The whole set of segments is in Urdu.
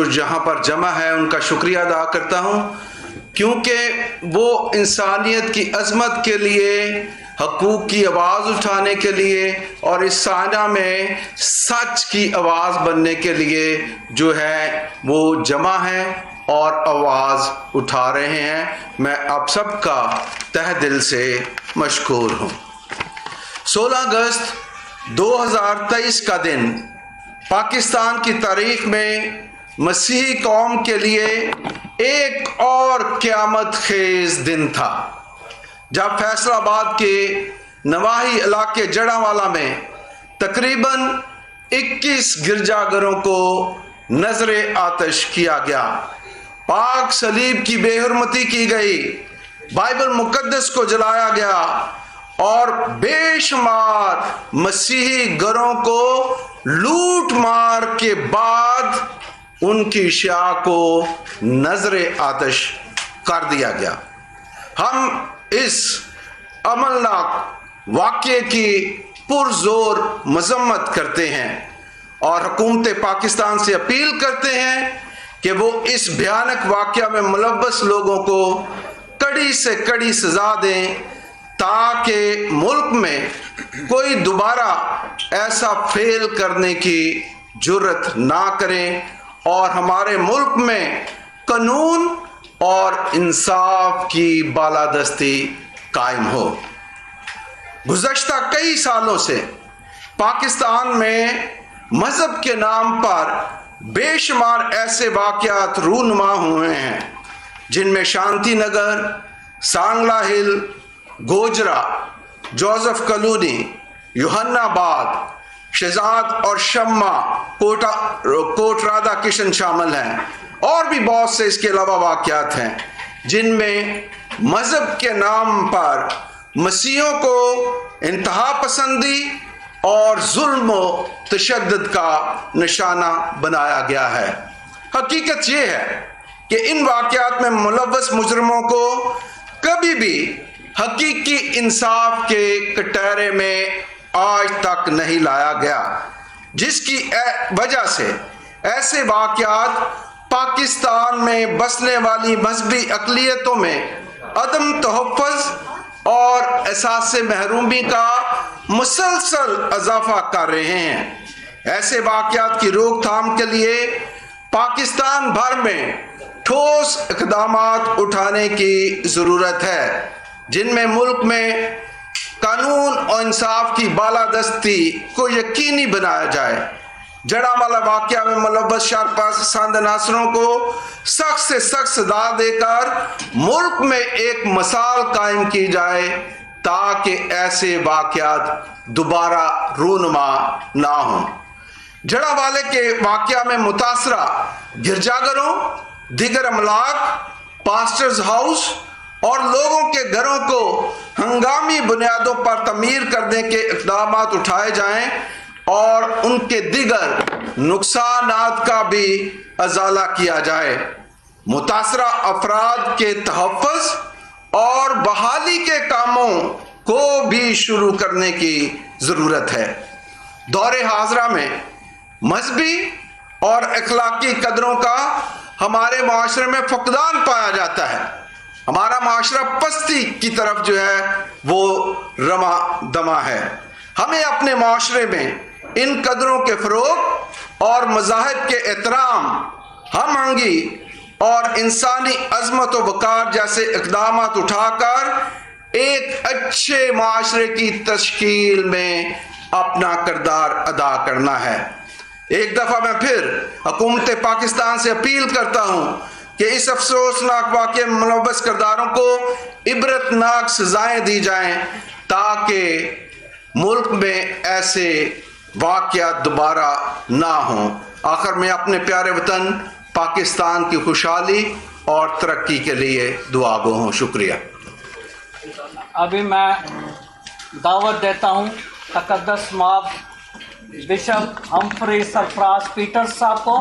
حضور جہاں پر جمع ہے ان کا شکریہ ادا کرتا ہوں، کیونکہ وہ انسانیت کی عظمت کے لیے، حقوق کی آواز اٹھانے کے لیے اور اس سانحہ میں سچ کی آواز بننے کے لیے جو ہے وہ جمع ہیں اور آواز اٹھا رہے ہیں۔ میں آپ سب کا تہ دل سے مشکور ہوں۔ 16 اگست 2023 کا دن پاکستان کی تاریخ میں مسیحی قوم کے لیے ایک اور قیامت خیز دن تھا، جب فیصل آباد کے نواحی علاقے جڑاوالا میں تقریباً 21 گرجا گھروں کو نذر آتش کیا گیا، پاک صلیب کی بے حرمتی کی گئی، بائبل مقدس کو جلایا گیا اور بے شمار مسیحی گھروں کو لوٹ مار کے بعد ان کی اشیاء کو نذر آتش کر دیا گیا۔ ہم اس عملناک واقعے کی پرزور مذمت کرتے ہیں اور حکومت پاکستان سے اپیل کرتے ہیں کہ وہ اس بھیانک واقعہ میں ملوث لوگوں کو کڑی سے کڑی سزا دیں، تاکہ ملک میں کوئی دوبارہ ایسا فعل کرنے کی جرت نہ کریں اور ہمارے ملک میں قانون اور انصاف کی بالادستی قائم ہو۔ گزشتہ کئی سالوں سے پاکستان میں مذہب کے نام پر بے شمار ایسے واقعات رونما ہوئے ہیں جن میں شانتی نگر، سانگلا ہل، گوجرا، جوزف کالونی، یوحنا آباد، شہزاد اور شمع، کوٹ رادھا کرشن شامل ہیں، اور بھی بہت سے اس کے علاوہ واقعات ہیں جن میں مذہب کے نام پر مسیحیوں کو انتہا پسندی اور ظلم و تشدد کا نشانہ بنایا گیا ہے۔ حقیقت یہ ہے کہ ان واقعات میں ملوث مجرموں کو کبھی بھی حقیقی انصاف کے کٹہرے میں آج تک نہیں لایا گیا، جس کی وجہ سے ایسے واقعات پاکستان میں بسنے والی مذہبی اقلیتوں میں عدم تحفظ اور احساس محرومی کا مسلسل اضافہ کر رہے ہیں۔ ایسے واقعات کی روک تھام کے لیے پاکستان بھر میں ٹھوس اقدامات اٹھانے کی ضرورت ہے، جن میں ملک میں قانون اور انصاف کی بالادستی کو یقینی بنایا جائے، جڑاوالا واقعہ میں ملوث شرپسند عناصروں کو سخت سے سخت سزا دے کر ملک میں ایک مثال قائم کی جائے تاکہ ایسے واقعات دوبارہ رونما نہ ہوں۔ جڑاوالے کے واقعہ میں متاثرہ گرجا گھروں، دیگر املاک، پاسٹرز ہاؤس اور لوگوں کے گھروں کو ہنگامی بنیادوں پر تعمیر کرنے کے اقدامات اٹھائے جائیں اور ان کے دیگر نقصانات کا بھی ازالہ کیا جائے۔ متاثرہ افراد کے تحفظ اور بحالی کے کاموں کو بھی شروع کرنے کی ضرورت ہے۔ دور حاضرہ میں مذہبی اور اخلاقی قدروں کا ہمارے معاشرے میں فقدان پایا جاتا ہے۔ ہمارا معاشرہ پستی کی طرف جو ہے وہ رواں دواں ہے۔ ہمیں اپنے معاشرے میں ان قدروں کے فروغ اور مذاہب کے احترام، ہم آہنگی اور انسانی عظمت و وقار جیسے اقدامات اٹھا کر ایک اچھے معاشرے کی تشکیل میں اپنا کردار ادا کرنا ہے۔ ایک دفعہ میں پھر حکومت پاکستان سے اپیل کرتا ہوں کہ اس افسوسناک واقعے میں ملوث کرداروں کو عبرتناک سزائیں دی جائیں تاکہ ملک میں ایسے واقعات دوبارہ نہ ہوں۔ آخر میں اپنے پیارے وطن پاکستان کی خوشحالی اور ترقی کے لیے دعا گو ہوں۔ شکریہ۔ ابھی میں دعوت دیتا ہوں تقدس ماب بشپ ہمفری سرفراز پیٹر صاحب کو۔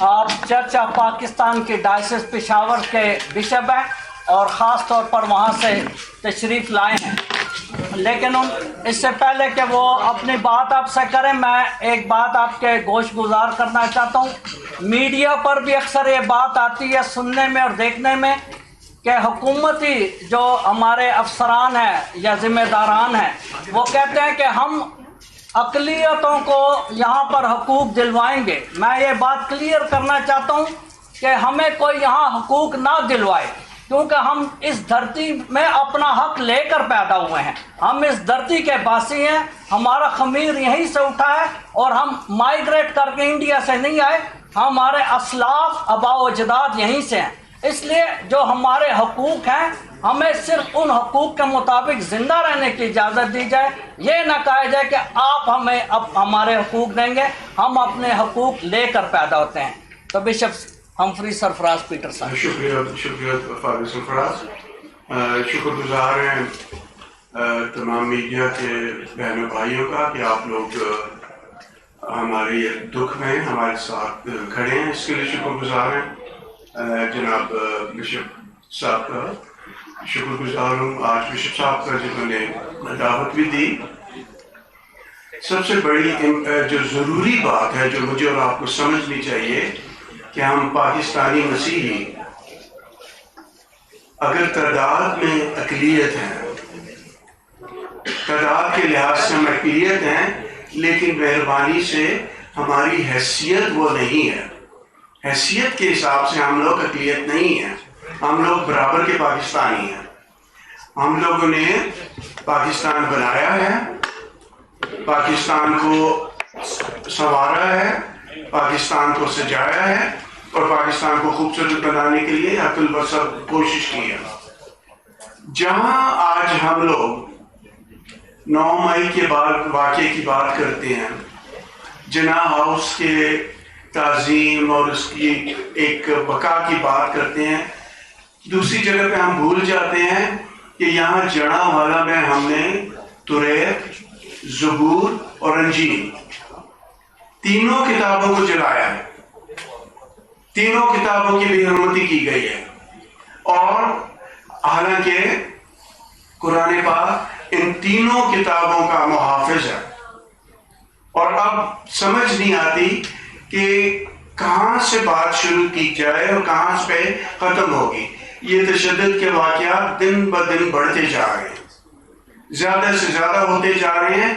آپ چرچ آف پاکستان کے ڈائسس پشاور کے بشپ ہیں اور خاص طور پر وہاں سے تشریف لائے ہیں۔ لیکن اس سے پہلے کہ وہ اپنی بات آپ سے کریں، میں ایک بات آپ کے گوش گزار کرنا چاہتا ہوں. میڈیا پر بھی اکثر یہ بات آتی ہے سننے میں اور دیکھنے میں کہ حکومتی جو ہمارے افسران ہیں یا ذمہ داران ہیں وہ کہتے ہیں کہ ہم اقلیتوں کو یہاں پر حقوق دلوائیں گے. میں یہ بات کلیئر کرنا چاہتا ہوں کہ ہمیں کوئی یہاں حقوق نہ دلوائے، کیونکہ ہم اس دھرتی میں اپنا حق لے کر پیدا ہوئے ہیں. ہم اس دھرتی کے باسی ہیں، ہمارا خمیر یہیں سے اٹھا ہے اور ہم مائیگریٹ کر کے انڈیا سے نہیں آئے. ہمارے اسلاف آباء و اجداد یہیں سے ہیں. اس لیے جو ہمارے حقوق ہیں ہمیں صرف ان حقوق کے مطابق زندہ رہنے کی اجازت دی جائے. یہ نہ کہا جائے کہ آپ ہمیں اب ہمارے حقوق دیں گے، ہم اپنے حقوق لے کر پیدا ہوتے ہیں. تو بشپ ہمفری سرفراز پیٹر صاحب. شکریہ فاضل سرفراز. شکر گزار ہیں تمام میڈیا کے بہنوں بھائیوں کا کہ آپ لوگ ہمارے دکھ میں ہمارے ساتھ کھڑے ہیں. اس کے لیے شکر گزار ہیں. جناب بشپ صاحب کا شکر گزار ہوں، آج بشپ صاحب کا جنہوں نے دعوت بھی دی. سب سے بڑی جو ضروری بات ہے جو مجھے اور آپ کو سمجھنی چاہیے کہ ہم پاکستانی مسیحی اگر تعداد میں اقلیت ہیں، تعداد کے لحاظ سے ہم اقلیت ہیں، لیکن مہربانی سے ہماری حیثیت وہ نہیں ہے. حیثیت کے حساب سے ہم لوگ اقلیت نہیں ہیں، ہم لوگ برابر کے پاکستانی ہیں. ہم لوگوں نے پاکستان بنایا ہے، پاکستان کو سنوارا ہے، پاکستان کو سجایا ہے اور پاکستان کو خوبصورت بنانے کے لیے حد البصر کوشش کی ہے. جہاں آج ہم لوگ 9 مئی کے بعد واقعے کی بات کرتے ہیں، جناح ہاؤس کے تعظیم اور اس کی ایک بقا کی بات کرتے ہیں، دوسری جگہ پہ ہم بھول جاتے ہیں کہ یہاں جڑا والا میں ہم نے توریت، زبور اور انجیل تینوں کتابوں کو جلایا ہے. تینوں کتابوں کی بے حرمتی کی گئی ہے. اور حالانکہ قرآن پاک ان تینوں کتابوں کا محافظ ہے. اور اب سمجھ نہیں آتی کہ کہاں سے بات شروع کی جائے اور کہاں سے ختم ہوگی. یہ تشدد کے واقعات دن بدن بڑھتے جا رہے ہیں، زیادہ سے زیادہ ہوتے جا رہے ہیں.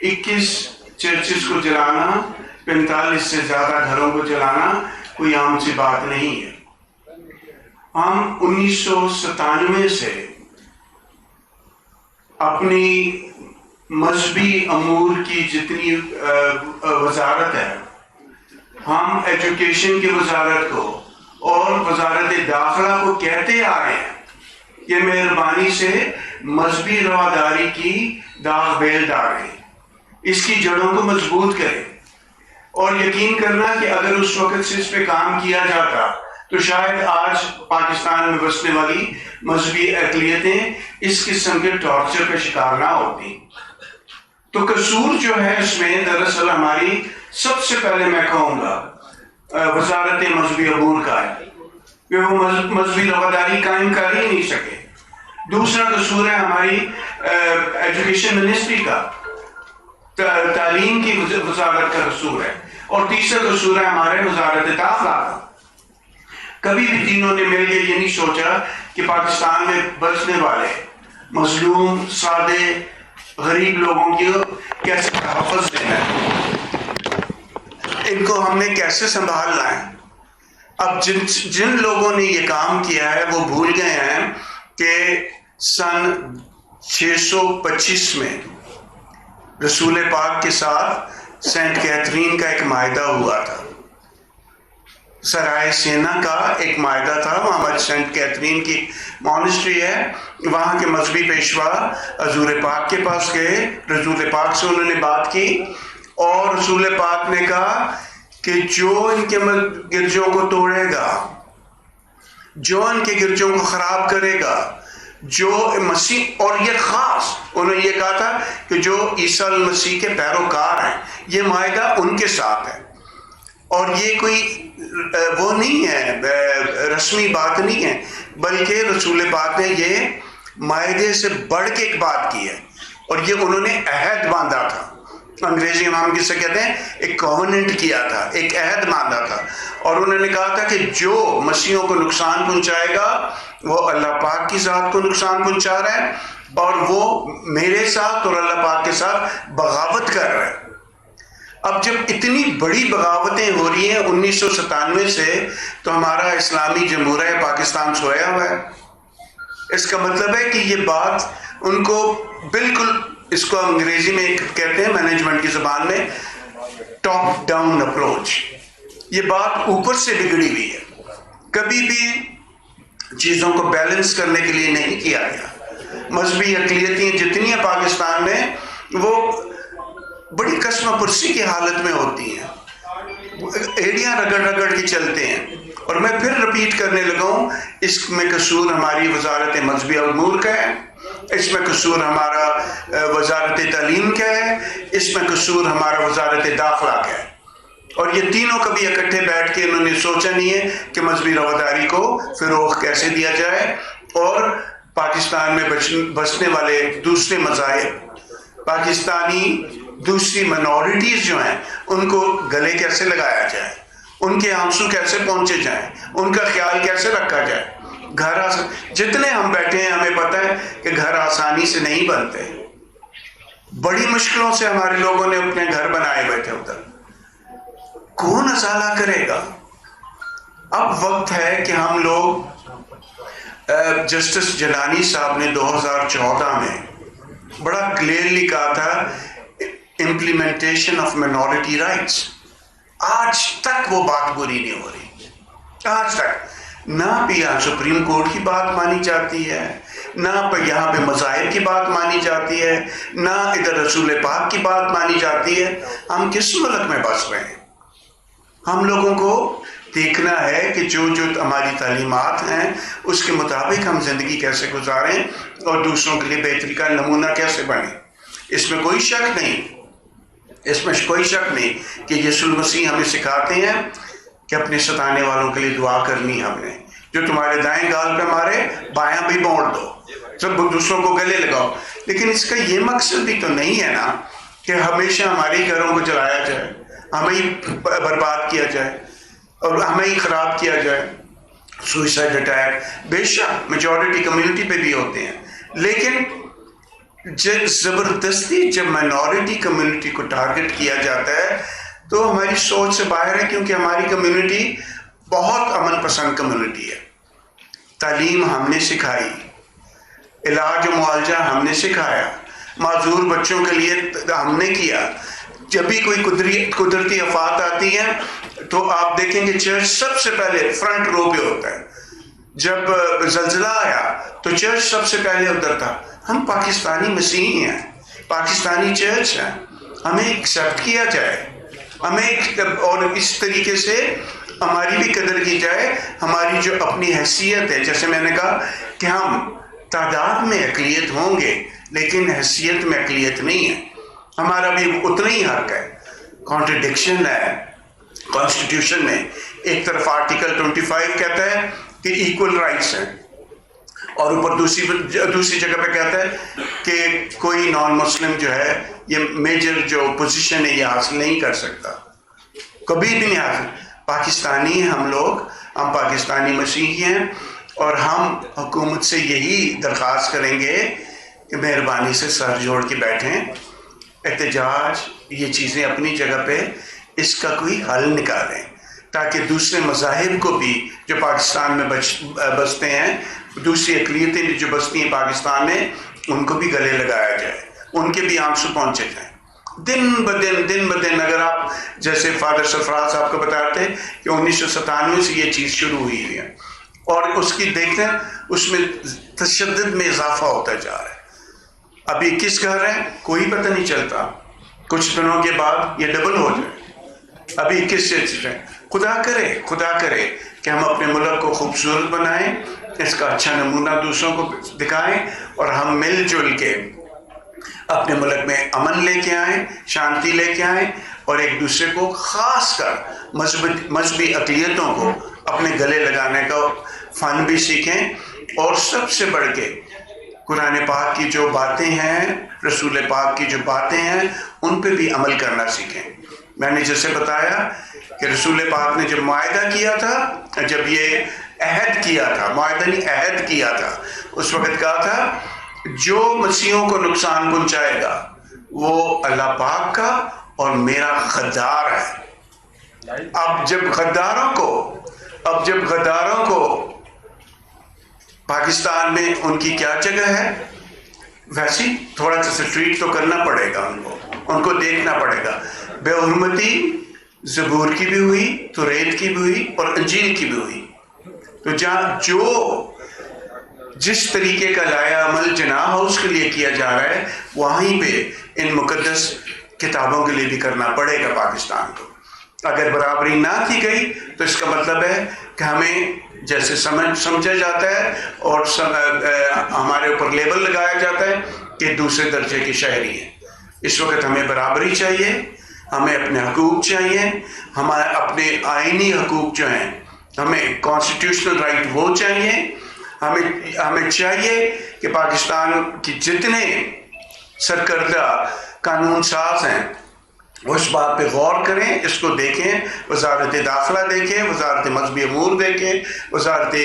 21 چرچز کو جلانا، 45 سے زیادہ گھروں کو جلانا کوئی عام سی بات نہیں ہے. ہم 1997 سے اپنی مذہبی امور کی جتنی وزارت ہے، ہم ایجوکیشن کی وزارت کو اور وزارت داخلہ کو کہتے آ رہے ہیں کہ مہربانی سے مذہبی رواداری کی داغ بیل ڈالیں، اس کی جڑوں کو مضبوط کریں. اور یقین کرنا کہ اگر اس وقت سے اس پہ کام کیا جاتا تو شاید آج پاکستان میں بسنے والی مذہبی اقلیتیں اس قسم کے ٹارچر کا شکار نہ ہوتی. تو قصور جو ہے اس میں دراصل ہماری سب سے پہلے میں کہوں گا وزارت مذہبی امور کا ہے کہ وہ مذہبی رواداری قائم کر ہی نہیں سکے. دوسرا قصور ہے ہماری ایجوکیشن منسٹری کا، تعلیم کی وزارت کا قصور ہے. اور تیسرا قصور ہے ہمارے وزارت داخلہ کا. کبھی بھی تینوں نے مل کے یہ نہیں سوچا کہ پاکستان میں بسنے والے مظلوم سادے غریب لوگوں کی کیسے تحفظ دینا ہے، ان کو ہم نے کیسے سنبھالنا ہے. اب جن لوگوں نے یہ کام کیا ہے وہ بھول گئے ہیں کہ سن 625 میں رسول پاک کے ساتھ سینٹ کیتھرین کا ایک معاہدہ ہوا تھا. سرائے سینا کا ایک معاہدہ تھا. وہاں سینٹ کیتھرین کی مونسٹری ہے، وہاں کے مذہبی پیشوا حضور پاک کے پاس گئے، رسول پاک سے انہوں نے بات کی اور رسول پاک نے کہا کہ جو ان کے گرجوں کو توڑے گا، جو ان کے گرجوں کو خراب کرے گا، جو مسیح، اور یہ خاص انہوں نے یہ کہا تھا کہ جو عیسیٰ المسیح کے پیروکار ہیں، یہ معاہدہ ان کے ساتھ ہے. اور یہ کوئی وہ نہیں ہے، رسمی بات نہیں ہے، بلکہ رسول پاک نے یہ معاہدے سے بڑھ کے ایک بات کی ہے اور یہ انہوں نے عہد باندھا تھا. انگریزی میں ہم کسے کہتے ہیں؟ ایک کووننٹ کیا تھا، ایک عہد باندھا تھا. اور انہوں نے کہا تھا کہ جو مسیحوں کو نقصان پہنچائے گا وہ اللہ پاک کی ذات کو نقصان پہنچا رہا ہے، اور وہ میرے ساتھ اور اللہ پاک کے ساتھ بغاوت کر رہا ہے. اب جب اتنی بڑی بغاوتیں ہو رہی ہیں 1997 سے، تو ہمارا اسلامی جمہوریہ پاکستان سویا ہوا ہے. اس کا مطلب ہے کہ یہ بات ان کو بالکل، اس کو انگریزی میں کہتے ہیں مینجمنٹ کی زبان میں ٹاپ ڈاؤن اپروچ، یہ بات اوپر سے بگڑی ہوئی ہے. کبھی بھی چیزوں کو بیلنس کرنے کے لیے نہیں کیا گیا. مذہبی اقلیتیں جتنی ہیں پاکستان میں وہ بڑی قسم پرسی کی حالت میں ہوتی ہیں، ایڑیاں رگڑ رگڑ کے چلتے ہیں. اور میں پھر رپیٹ کرنے لگا ہوں، اس میں قصور ہماری وزارت مذہبی امور کا ہے، اس میں قصور ہمارا وزارت تعلیم کا ہے، اس میں قصور ہمارا وزارت داخلہ کا ہے. اور یہ تینوں کبھی اکٹھے بیٹھ کے انہوں نے سوچا نہیں ہے کہ مذہبی رواداری کو فروغ کیسے دیا جائے، اور پاکستان میں بسنے والے دوسرے مذاہب، پاکستانی دوسری منورٹیز جو ہیں، ان کو گلے کیسے لگایا جائے، ان کے آنسو کیسے پہنچے جائیں، ان کا خیال کیسے رکھا جائے. گھر جتنے ہم بیٹھے ہیں ہمیں پتہ ہے کہ گھر آسانی سے نہیں بنتے، بڑی مشکلوں سے ہمارے لوگوں نے اپنے گھر بنائے بیٹھے ادھر. کون ازالہ کرے گا؟ اب وقت ہے کہ ہم لوگ، جسٹس جیلانی صاحب نے 2014 میں بڑا کلیئرلی کہا تھا امپلیمنٹیشن آف مائنورٹی رائٹس. آج تک وہ بات پوری نہیں ہو رہی، آج تک. نہ بھی یہاں سپریم کورٹ کی بات مانی جاتی ہے، نہ یہاں پہ مذاہب کی بات مانی جاتی ہے، نہ ادھر رسول پاک کی بات مانی جاتی ہے. ہم کس ملک میں بس رہے ہیں؟ ہم لوگوں کو دیکھنا ہے کہ جو ہماری تعلیمات ہیں اس کے مطابق ہم زندگی کیسے گزاریں اور دوسروں کے لیے بہتری کا نمونہ کیسے بنیں. اس میں کوئی شک نہیں، اس میں کوئی شک نہیں کہ یسوع المسیح ہمیں سکھاتے ہیں کہ اپنے ستانے والوں کے لیے دعا کرنی. ہم نے جو تمہارے دائیں گال پہ مارے بایاں بھی موڑ دو، سب دوسروں کو گلے لگاؤ. لیکن اس کا یہ مقصد بھی تو نہیں ہے نا کہ ہمیشہ ہمارے گھروں کو جلایا جائے، ہمیں ہی برباد کیا جائے اور ہمیں ہی خراب کیا جائے. سوئسائڈ اٹیک بے شک میجورٹی کمیونٹی پہ بھی ہوتے ہیں، لیکن زبردستی جب مائنورٹی کمیونٹی کو ٹارگٹ کیا جاتا ہے تو ہماری سوچ سے باہر ہے، کیونکہ ہماری کمیونٹی بہت امن پسند کمیونٹی ہے. تعلیم ہم نے سکھائی، علاج و معالجہ ہم نے سکھایا، معذور بچوں کے لیے ہم نے کیا. جب بھی کوئی قدرتی آفات آتی ہے تو آپ دیکھیں گے چرچ سب سے پہلے فرنٹ رو پہ ہوتا ہے. جب زلزلہ آیا تو چرچ سب سے پہلے ادھر تھا. ہم پاکستانی مسیحی ہیں، پاکستانی چرچ ہیں، ہمیں ایکسیپٹ کیا جائے، ہمیں اور اس طریقے سے ہماری بھی قدر کی جائے. ہماری جو اپنی حیثیت ہے، جیسے میں نے کہا کہ ہم تعداد میں اقلیت ہوں گے لیکن حیثیت میں اقلیت نہیں ہے. ہمارا بھی اتنا ہی حق ہے. کانٹرڈکشن ہے کانسٹیٹیوشن میں، ایک طرف آرٹیکل 25 کہتا ہے کہ ایکول رائٹس ہیں، اور اوپر دوسری جگہ پہ کہتا ہے کہ کوئی نان مسلم جو ہے یہ میجر جو پوزیشن ہے یہ حاصل نہیں کر سکتا، کبھی بھی نہیں حاصل. پاکستانی ہم لوگ، ہم پاکستانی مسیحی ہیں، اور ہم حکومت سے یہی درخواست کریں گے کہ مہربانی سے سر جوڑ کے بیٹھیں، احتجاج یہ چیزیں اپنی جگہ پہ، اس کا کوئی حل نکالیں تاکہ دوسرے مذاہب کو بھی جو پاکستان میں بستے ہیں، دوسری اقلیتیں جو بستی ہیں پاکستان میں، ان کو بھی گلے لگایا جائے، ان کے بھی آنسو پہنچے جائیں. دن بدن اگر آپ جیسے فادر سرفراز صاحب کو بتاتے کہ 1997 سے یہ چیز شروع ہوئی ہے، اور اس کی دیکھتے ہیں اس میں تشدد میں اضافہ ہوتا جا رہا ہے. ابھی 21 گھر ہیں، کوئی پتہ نہیں چلتا، کچھ دنوں کے بعد یہ ڈبل ہو جائے. ابھی 21 سے خدا کرے کہ ہم اپنے ملک کو خوبصورت بنائیں، اس کا اچھا نمونہ دوسروں کو دکھائیں، اور ہم مل جل کے اپنے ملک میں امن لے کے آئیں، شانتی لے کے آئیں، اور ایک دوسرے کو خاص کر مذہبی اقلیتوں کو اپنے گلے لگانے کا فن بھی سیکھیں. اور سب سے بڑھ کے قرآن پاک کی جو باتیں ہیں، رسول پاک کی جو باتیں ہیں، ان پہ بھی عمل کرنا سیکھیں۔ میں نے جیسے بتایا کہ رسول پاک نے جب معاہدہ کیا تھا، جب یہ عہد کیا تھا، معاہدہ نہیں عہد کیا تھا، اس وقت کہا تھا جو مسیحوں کو نقصان پہنچائے گا وہ اللہ پاک کا اور میرا غدار ہے۔ اب جب غداروں کو پاکستان میں ان کی کیا جگہ ہے، ویسی تھوڑا سا ٹریٹ تو کرنا پڑے گا، ان کو دیکھنا پڑے گا۔ بے حرمتی زبور کی بھی ہوئی، توریت کی بھی ہوئی اور انجیل کی بھی ہوئی۔ تو جہاں جو جس طریقے کا لایا عمل جناح ہاؤس کے لیے کیا جا رہا ہے، وہیں پہ ان مقدس کتابوں کے لیے بھی کرنا پڑے گا پاکستان کو۔ اگر برابری نہ کی گئی تو اس کا مطلب ہے کہ ہمیں جیسے سمجھا جاتا ہے اور ہمارے اوپر لیبل لگایا جاتا ہے کہ دوسرے درجے کے شہری ہیں۔ اس وقت ہمیں برابری چاہیے، ہمیں اپنے حقوق چاہیے، ہمارے اپنے آئینی حقوق جو ہیں، ہمیں کانسٹیٹیوشنل رائٹ وہ چاہیے۔ ہمیں چاہیے کہ پاکستان کی جتنے سرکردہ قانون ساز ہیں وہ اس بات پہ غور کریں، اس کو دیکھیں، وزارت داخلہ دیکھیں، وزارت مذہبی امور دیکھیں، وزارت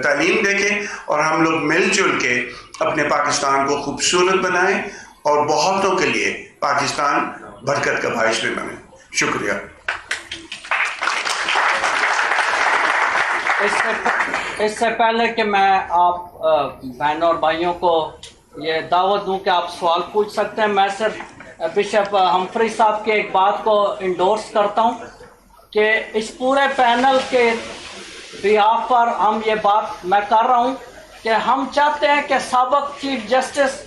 تعلیم دیکھیں، اور ہم لوگ مل جل کے اپنے پاکستان کو خوبصورت بنائیں اور بہتوں کے لیے پاکستان برکت کا باعث بھی بنے۔ شکریہ۔ اس سے پہلے کہ میں آپ بہنوں اور بھائیوں کو یہ دعوت دوں کہ آپ سوال پوچھ سکتے ہیں، میں صرف بشپ ہمفری صاحب کے ایک بات کو انڈورس کرتا ہوں کہ اس پورے پینل کے بیہاف پر ہم یہ بات میں کر رہا ہوں کہ ہم چاہتے ہیں کہ سابق چیف جسٹس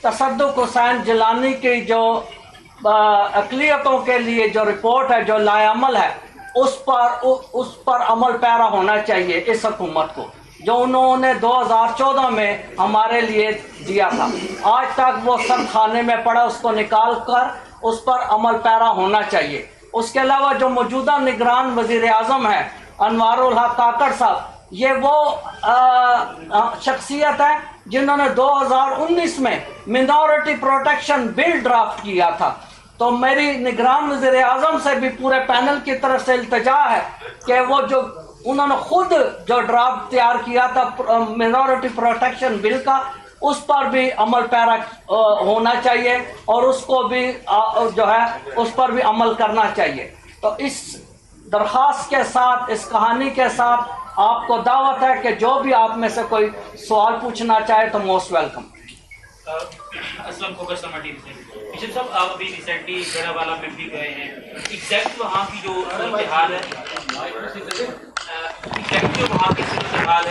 تصدق حسین جیلانی کی جو اقلیتوں کے لیے جو رپورٹ ہے، جو لائے عمل ہے، اس پر عمل پیرا ہونا چاہیے اس حکومت کو، جو انہوں نے 2014 میں ہمارے لیے دیا تھا۔ آج تک وہ سب خانے میں پڑا، اس کو نکال کر اس پر عمل پیرا ہونا چاہیے۔ اس کے علاوہ جو موجودہ نگران وزیر اعظم ہے انوار الحق کاکڑ صاحب، یہ وہ شخصیت ہے جنہوں نے 2019 میں منورٹی پروٹیکشن بل ڈرافٹ کیا تھا۔ تو میری نگران وزیر اعظم سے بھی پورے پینل کی طرف سے التجا ہے کہ وہ جو انہوں نے خود جو ڈرافٹ تیار کیا تھا منورٹی پروٹیکشن بل کا، اس پر بھی عمل پیرا ہونا چاہیے اور اس کو بھی جو ہے اس پر بھی عمل کرنا چاہیے۔ تو اس درخواست کے ساتھ، اس کہانی کے ساتھ آپ کو دعوت ہے کہ جو بھی آپ میں سے کوئی سوال پوچھنا چاہے تو موسٹ ویلکم۔ اسلم فوکس سمر ٹیم سے بشپ صاحب، آپ ابھی ریسنٹلی گڑھا والا میں بھی گئے ہیں، ایگزیکٹ وہاں کی جو صورتحال ہے،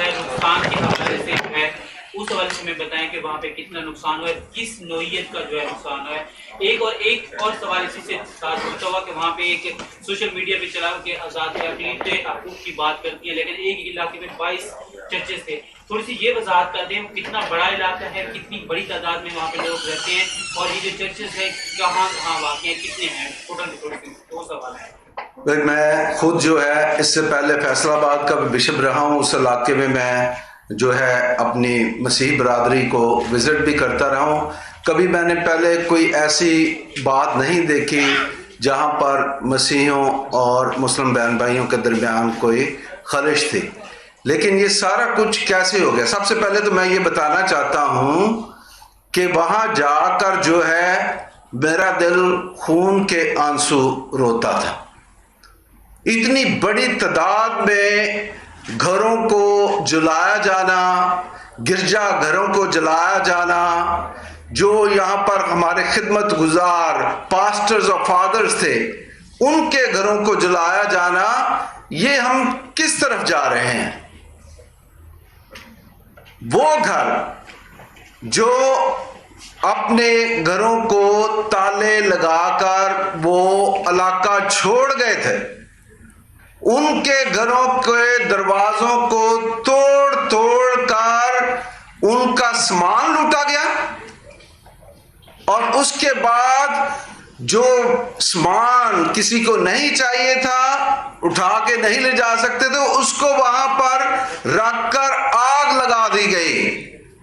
نقصان کے حوالے سے ہے، اس حوالے سے میں بتائیں کہ وہاں پہ کتنا نقصان ہوا ہے، کس نوعیت کا جو ہے نقصان ہوا ہے۔ ایک اور سوال اسی سے ساتھ ہوتا ہوا کہ وہاں پہ ایک سوشل میڈیا پہ چلا کہ آزاد اقلیت حقوق کی بات کرتی ہے، لیکن ایک علاقے میں 22 چرچز تھے۔ تھوڑی سی یہ وضاحت کر دیں کتنا بڑا علاقہ ہے، کتنی بڑی تعداد میں وہاں پہ لوگ رہتے ہیں، اور یہ جو چرچز ہیں کہاں واقع ہیں، کتنے ہیں ٹوٹل؟ دو سوال ہیں۔ میں خود جو ہے اس سے پہلے فیصل آباد کا بشپ رہا ہوں، اس علاقے میں جو ہے اپنی مسیحی برادری کو وزٹ بھی کرتا رہا ہوں۔ کبھی میں نے پہلے کوئی ایسی بات نہیں دیکھی جہاں پر مسیحیوں اور مسلم بہن بھائیوں کے درمیان کوئی خلش تھی، لیکن یہ سارا کچھ کیسے ہو گیا؟ سب سے پہلے تو میں یہ بتانا چاہتا ہوں کہ وہاں جا کر جو ہے میرا دل خون کے آنسو روتا تھا۔ اتنی بڑی تعداد میں گھروں کو جلایا جانا، گرجا گھروں کو جلایا جانا، جو یہاں پر ہمارے خدمت گزار پاسٹرز اور فادرز تھے ان کے گھروں کو جلایا جانا، یہ ہم کس طرف جا رہے ہیں؟ وہ گھر جو اپنے گھروں کو تالے لگا کر وہ علاقہ چھوڑ گئے تھے، ان کے گھروں کے دروازوں کو توڑ توڑ کر ان کا سامان لوٹا گیا، اور اس کے بعد جو سامان کسی کو نہیں چاہیے تھا، اٹھا کے نہیں لے جا سکتے تھے، اس کو وہاں پر رکھ کر آگ لگا دی گئی۔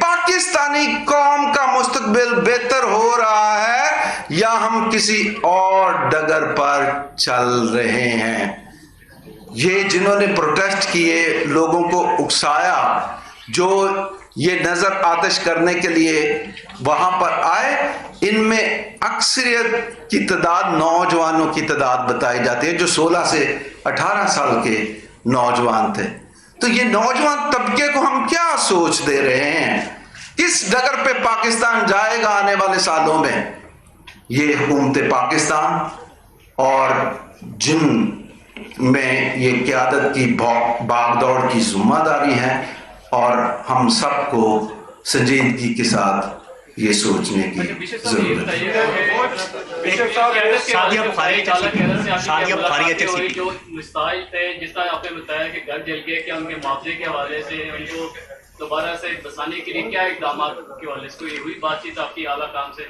پاکستانی قوم کا مستقبل بہتر ہو رہا ہے یا ہم کسی اور ڈگر پر چل رہے ہیں. یہ جنہوں نے پروٹیسٹ کیے، لوگوں کو اکسایا، جو یہ نظر آتش کرنے کے لیے وہاں پر آئے، ان میں اکثریت کی تعداد نوجوانوں کی تعداد بتائی جاتی ہے جو 16 سے 18 سال کے نوجوان تھے. تو یہ نوجوان طبقے کو ہم کیا سوچ دے رہے ہیں؟ کس ڈگر پہ پاکستان جائے گا آنے والے سالوں میں؟ یہ حکومت پاکستان اور جن میں یہ قیادت کی بھاگ دوڑ کی ذمہ داری ہے، اور ہم سب کو سنجیدگی کے ساتھ یہ سوچنے کی ضرورت ہے. جو مسائل تھے، جس طرح آپ نے بتایا کہ گھر جل گئے، کیا ان کے معاوضے کے حوالے سے ان کو دوبارہ سے بسانے کے لیے کیا اقدامات کے حوالے سے کوئی ہوئی بات چیت آپ کی اعلیٰ کام سے؟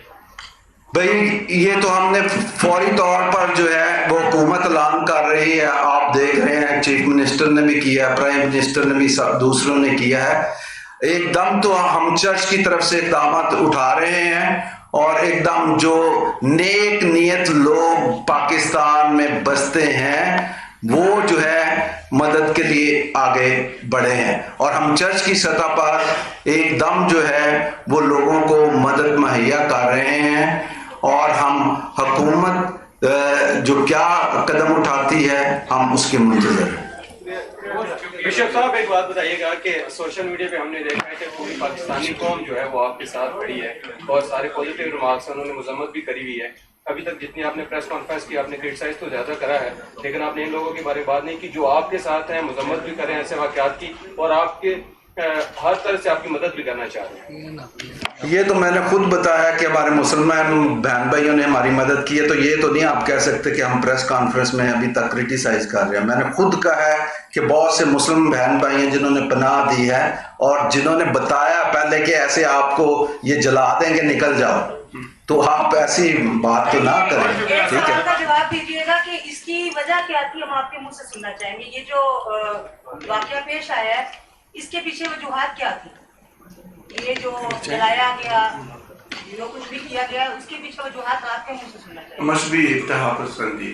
بھئی یہ تو ہم نے فوری طور پر جو ہے وہ حکومت اعلان کر رہی ہے. آپ دیکھ رہے ہیں چیف منسٹر نے بھی کیا، پرائم منسٹر نے بھی، دوسروں نے کیا ہے. ایک دم تو ہم چرچ کی طرف سے اقدامات اٹھا رہے ہیں، اور ایک دم جو نیک نیت لوگ پاکستان میں بستے ہیں وہ جو ہے مدد کے لیے آگے بڑھے ہیں، اور ہم چرچ کی سطح پر ایک دم جو ہے وہ لوگوں کو مدد مہیا کر رہے ہیں. اور ہم حکومت جو کیا قدم اٹھاتی ہے ہم اس کے منتظر ہیں. بشپ صاحب ایک بات بتائیے گا کہ سوشل میڈیا پہ ہم نے دیکھا ہے کہ پوری پاکستانی قوم جو ہے وہ آپ کے ساتھ کھڑی ہے، اور سارے پازیٹیو ریمارکس انہوں نے مذمت بھی کری ہوئی ہے. ابھی تک جتنی آپ نے پریس کانفرنس کی، آپ نے کرٹیسائز تو زیادہ کرا ہے، لیکن آپ نے ان لوگوں کے بارے میں بات نہیں کی جو آپ کے ساتھ ہیں، مذمت بھی کریں ایسے واقعات کی، اور آپ کے ہر طرح سے آپ کی مدد بھی کرنا چاہ رہے ہیں. یہ تو میں نے خود بتایا کہ ہمارے مسلمان بہن بھائیوں نے ہماری مدد کی ہے، تو یہ تو نہیں آپ کہہ سکتے کہ ہم پریس کانفرنس میں ابھی تک کرٹیسائز کر رہے ہیں. میں نے خود کہا ہے کہ بہت سے مسلم بہن بھائی ہیں جنہوں نے پناہ دی ہے، اور جنہوں نے بتایا پہلے کہ ایسے آپ کو یہ جلا دیں گے، نکل جاؤ. تو آپ ایسی بات تو نہ کریں. ٹھیک ہے، جواب دیجیے گا کہ اس کی وجہ کیا تھی، ہم آپ کے منہ سے سننا چاہیں گے. یہ جو واقعہ پیش آیا ہے اس کے پیچھے وجوہات کیا تھی؟ یہ جو جلایا گیا، جو کچھ بھی کیا گیا، اس کے پیچھے وجوہات آپ کے منہ سے سننا چاہیں گے. مذہبی انتہا پسندی.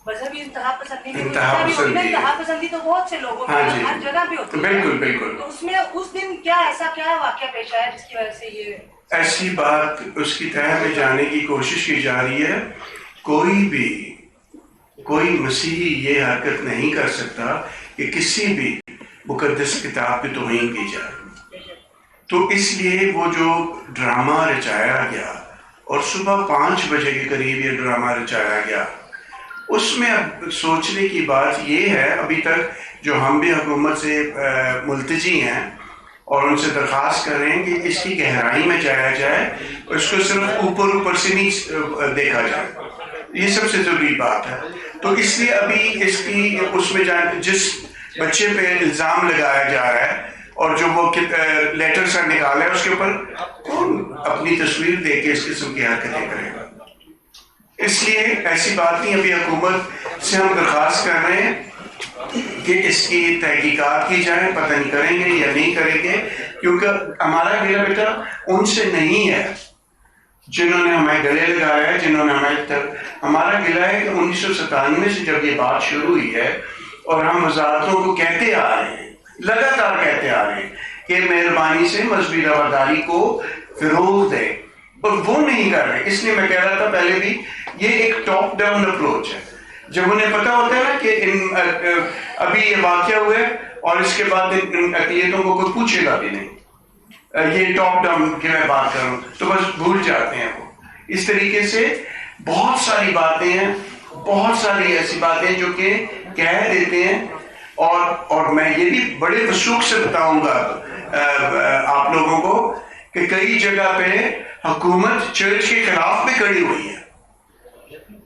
مذہبی انتہا پسندی میں انتہا پسندی تو بہت سے لوگوں میں ہر جگہ بھی ہوتی ہے. بالکل بالکل. تو اس میں اس دن کیا ایسا کیا واقعہ پیش آیا جس کی وجہ سے یہ ایسی بات اس کی تہہ میں جانے کی کوشش کی جا رہی ہے؟ کوئی مسیحی یہ حرکت نہیں کر سکتا کہ کسی بھی مقدس کتاب کی توہین کی جائے. تو اس لیے وہ جو ڈرامہ رچایا گیا، اور صبح 5 بجے کے قریب یہ ڈرامہ رچایا گیا، اس میں اب سوچنے کی بات یہ ہے، ابھی تک جو ہم بھی حکومت سے ملتجی ہیں اور ان سے درخواست کر رہے ہیں کہ اس کی گہرائی میں جایا جائے، اس کو صرف اوپر سے نہیں دیکھا جائے. یہ سب سے ضروری بات ہے. تو اس لیے ابھی اس کی اس میں جس بچے پہ الزام لگایا جا رہا ہے اور جو وہ لیٹر سر نکالا ہے، اس کے اوپر کون اپنی تصویر دے کے اس قسم کی حرکتیں کرے گا؟ اس لیے ایسی بات نہیں. ابھی حکومت سے ہم درخواست کر رہے ہیں کہ اس کی تحقیقات کی جائے. پتہ نہیں کریں گے یا نہیں کریں گے، کیونکہ ہمارا گلہ بیٹا ان سے نہیں ہے جنہوں نے ہمیں گلے لگایا ہے، جنہوں نے ہمارا گلہ ہے کہ 1997 سے جب یہ بات شروع ہوئی ہے اور ہم وزارتوں کو کہتے آ رہے ہیں، لگاتار کہتے آ رہے ہیں کہ مہربانی سے مذہبی رواداری کو فروغ دے، اور وہ نہیں کر رہے. اس لیے میں کہہ رہا تھا پہلے بھی، یہ ایک ٹاپ ڈاؤن اپروچ ہے. جب انہیں پتا ہوتا ہے نا کہ ابھی یہ واقعہ ہوا ہے اور اس کے بعد ان اقلیتوں کو کوئی پوچھے گا بھی نہیں، یہ ٹاپ ڈاؤن کی میں بات کروں، تو بس بھول جاتے ہیں وہ. اس طریقے سے بہت ساری باتیں ہیں، بہت ساری ایسی باتیں جو کہ کہہ دیتے ہیں. اور میں یہ بھی بڑے وثوق سے بتاؤں گا آپ لوگوں کو کہ کئی جگہ پہ حکومت چرچ کے خلاف بھی کھڑی ہوئی ہے.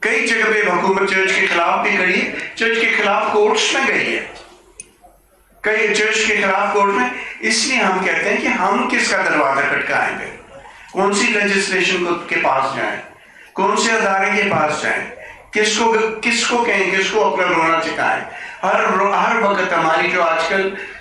کئی جگہ پہ حکومت چرچ کے خلاف بھی کھڑی، چرچ کے خلاف کورٹس میں گئی ہے، کئی چرچ کے خلاف کورٹ میں. اس لیے ہم کہتے ہیں کہ ہم کس کا دروازہ کھٹکائیں گے، کون سی لیجسلیشن کے پاس جائیں، کون سے ادارے کے پاس جائیں، کس کو کہیں، کس کو اپنا رونا سکھائیں. ہر وقت ہماری جو آج کل